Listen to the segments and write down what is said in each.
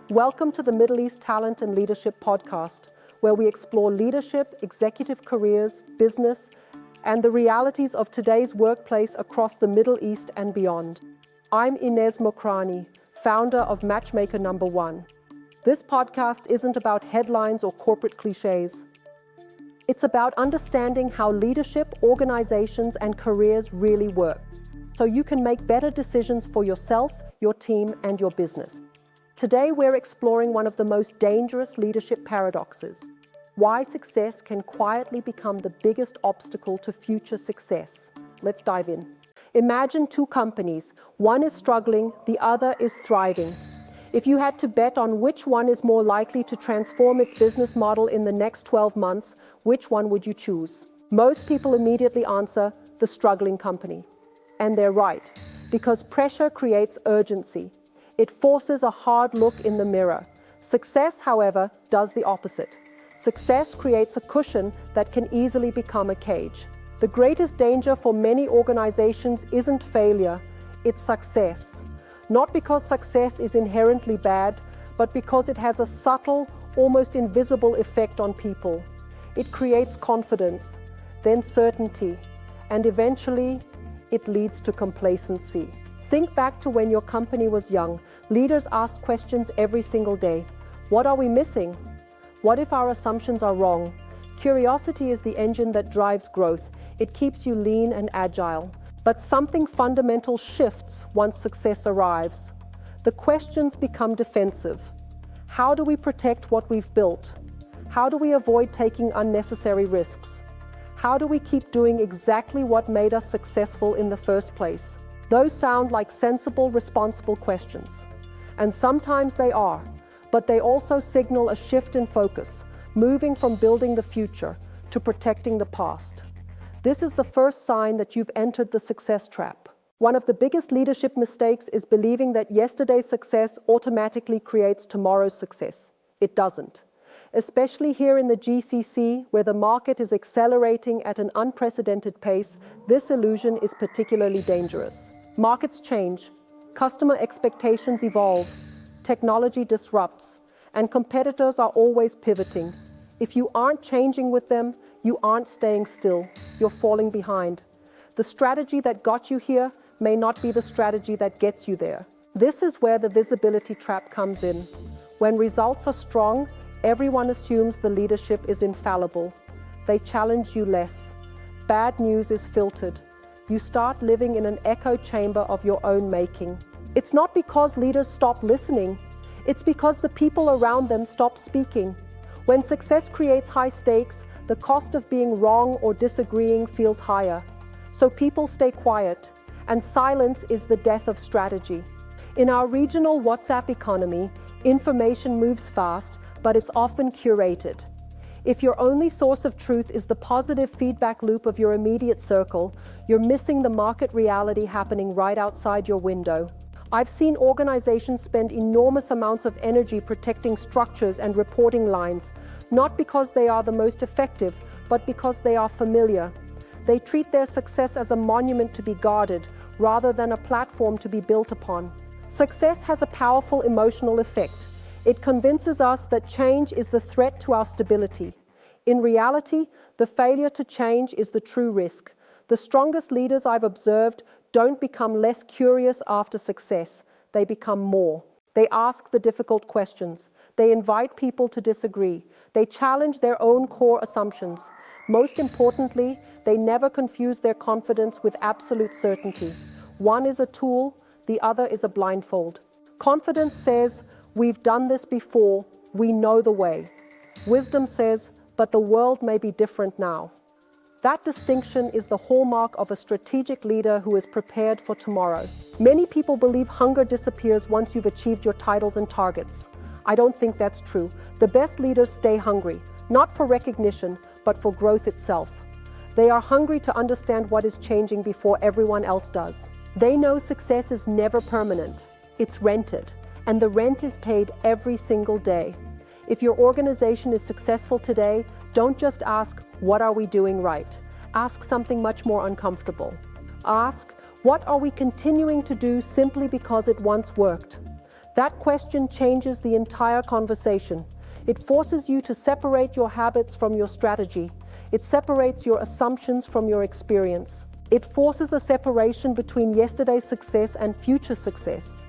Welcome to the Middle East Talent and Leadership Podcast, where we explore leadership, executive careers, business, and the realities of today's workplace across the Middle East and beyond. I'm Ines Mokrani, founder of Matchmaker Number One. This podcast isn't about headlines or corporate cliches. It's about understanding how leadership, organizations, and careers really work, so you can make better decisions for yourself, your team, and your business. Today, we're exploring one of the most dangerous leadership paradoxes: why success can quietly become the biggest obstacle to future success. Let's dive in. Imagine two companies. One is struggling, the other is thriving. If you had to bet on which one is more likely to transform its business model in the next 12 months, which one would you choose? Most people immediately answer the struggling company. And they're right, because pressure creates urgency. It forces a hard look in the mirror. Success, however, does the opposite. Success creates a cushion that can easily become a cage. The greatest danger for many organizations isn't failure, it's success. Not because success is inherently bad, but because it has a subtle, almost invisible effect on people. It creates confidence, then certainty, and eventually it leads to complacency. Think back to when your company was young. Leaders asked questions every single day. What are we missing? What if our assumptions are wrong? Curiosity is the engine that drives growth. It keeps you lean and agile. But something fundamental shifts once success arrives. The questions become defensive. How do we protect what we've built? How do we avoid taking unnecessary risks? How do we keep doing exactly what made us successful in the first place? Those sound like sensible, responsible questions. And sometimes they are, but they also signal a shift in focus, moving from building the future to protecting the past. This is the first sign that you've entered the success trap. One of the biggest leadership mistakes is believing that yesterday's success automatically creates tomorrow's success. It doesn't. Especially here in the GCC, where the market is accelerating at an unprecedented pace, this illusion is particularly dangerous. Markets change, customer expectations evolve, technology disrupts, and competitors are always pivoting. If you aren't changing with them, you aren't staying still. You're falling behind. The strategy that got you here may not be the strategy that gets you there. This is where the visibility trap comes in. When results are strong, everyone assumes the leadership is infallible. They challenge you less. Bad news is filtered. You start living in an echo chamber of your own making. It's not because leaders stop listening. It's because the people around them stop speaking. When success creates high stakes, the cost of being wrong or disagreeing feels higher. So people stay quiet, and silence is the death of strategy. In our regional WhatsApp economy, information moves fast, but it's often curated. If your only source of truth is the positive feedback loop of your immediate circle, you're missing the market reality happening right outside your window. I've seen organizations spend enormous amounts of energy protecting structures and reporting lines, not because they are the most effective, but because they are familiar. They treat their success as a monument to be guarded, rather than a platform to be built upon. Success has a powerful emotional effect. It convinces us that change is the threat to our stability. In reality, the failure to change is the true risk. The strongest leaders I've observed don't become less curious after success. They become more. They ask the difficult questions. They invite people to disagree. They challenge their own core assumptions. Most importantly, they never confuse their confidence with absolute certainty. One is a tool, the other is a blindfold. Confidence says, "We've done this before, we know the way." Wisdom says, "But the world may be different now." That distinction is the hallmark of a strategic leader who is prepared for tomorrow. Many people believe hunger disappears once you've achieved your titles and targets. I don't think that's true. The best leaders stay hungry, not for recognition, but for growth itself. They are hungry to understand what is changing before everyone else does. They know success is never permanent. It's rented, and the rent is paid every single day. If your organization is successful today, don't just ask, "What are we doing right?" Ask something much more uncomfortable. Ask, "What are we continuing to do simply because it once worked?" That question changes the entire conversation. It forces you to separate your habits from your strategy. It separates your assumptions from your experience. It forces a separation between yesterday's success and future success.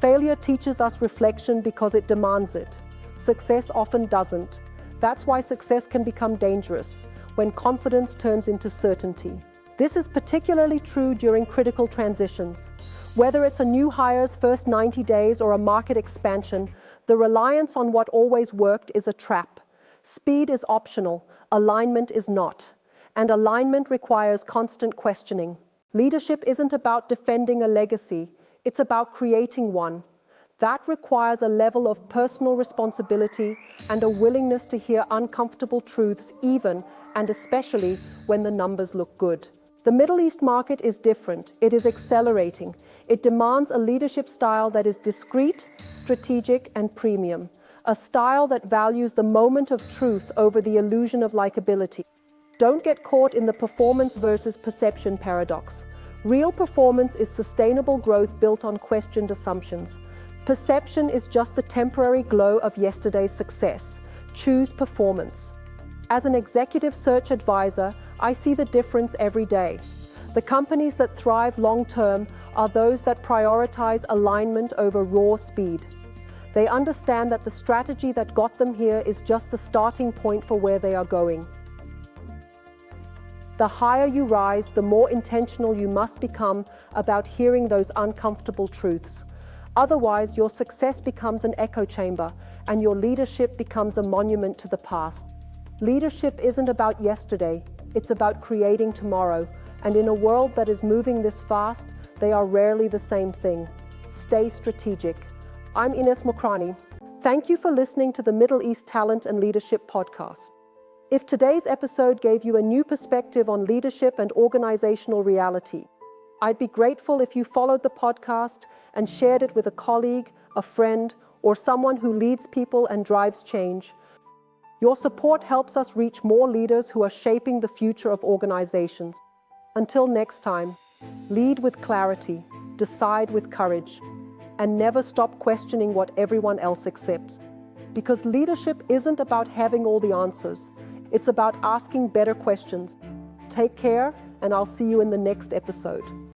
Failure teaches us reflection because it demands it. Success often doesn't. That's why success can become dangerous, when confidence turns into certainty. This is particularly true during critical transitions. Whether it's a new hire's first 90 days or a market expansion, the reliance on what always worked is a trap. Speed is optional, alignment is not. And alignment requires constant questioning. Leadership isn't about defending a legacy, it's about creating one. That requires a level of personal responsibility and a willingness to hear uncomfortable truths even and especially when the numbers look good. The Middle East market is different. It is accelerating. It demands a leadership style that is discreet, strategic, and premium. A style that values the moment of truth over the illusion of likability. Don't get caught in the performance versus perception paradox. Real performance is sustainable growth built on questioned assumptions. Perception is just the temporary glow of yesterday's success. Choose performance. As an executive search advisor, I see the difference every day. The companies that thrive long-term are those that prioritize alignment over raw speed. They understand that the strategy that got them here is just the starting point for where they are going. The higher you rise, the more intentional you must become about hearing those uncomfortable truths. Otherwise, your success becomes an echo chamber, and your leadership becomes a monument to the past. Leadership isn't about yesterday, it's about creating tomorrow, and in a world that is moving this fast, they are rarely the same thing. Stay strategic. I'm Ines Mokrani. Thank you for listening to the Middle East Talent and Leadership Podcast. If today's episode gave you a new perspective on leadership and organizational reality, I'd be grateful if you followed the podcast and shared it with a colleague, a friend, or someone who leads people and drives change. Your support helps us reach more leaders who are shaping the future of organizations. Until next time, lead with clarity, decide with courage, and never stop questioning what everyone else accepts. Because leadership isn't about having all the answers. It's about asking better questions. Take care, and I'll see you in the next episode.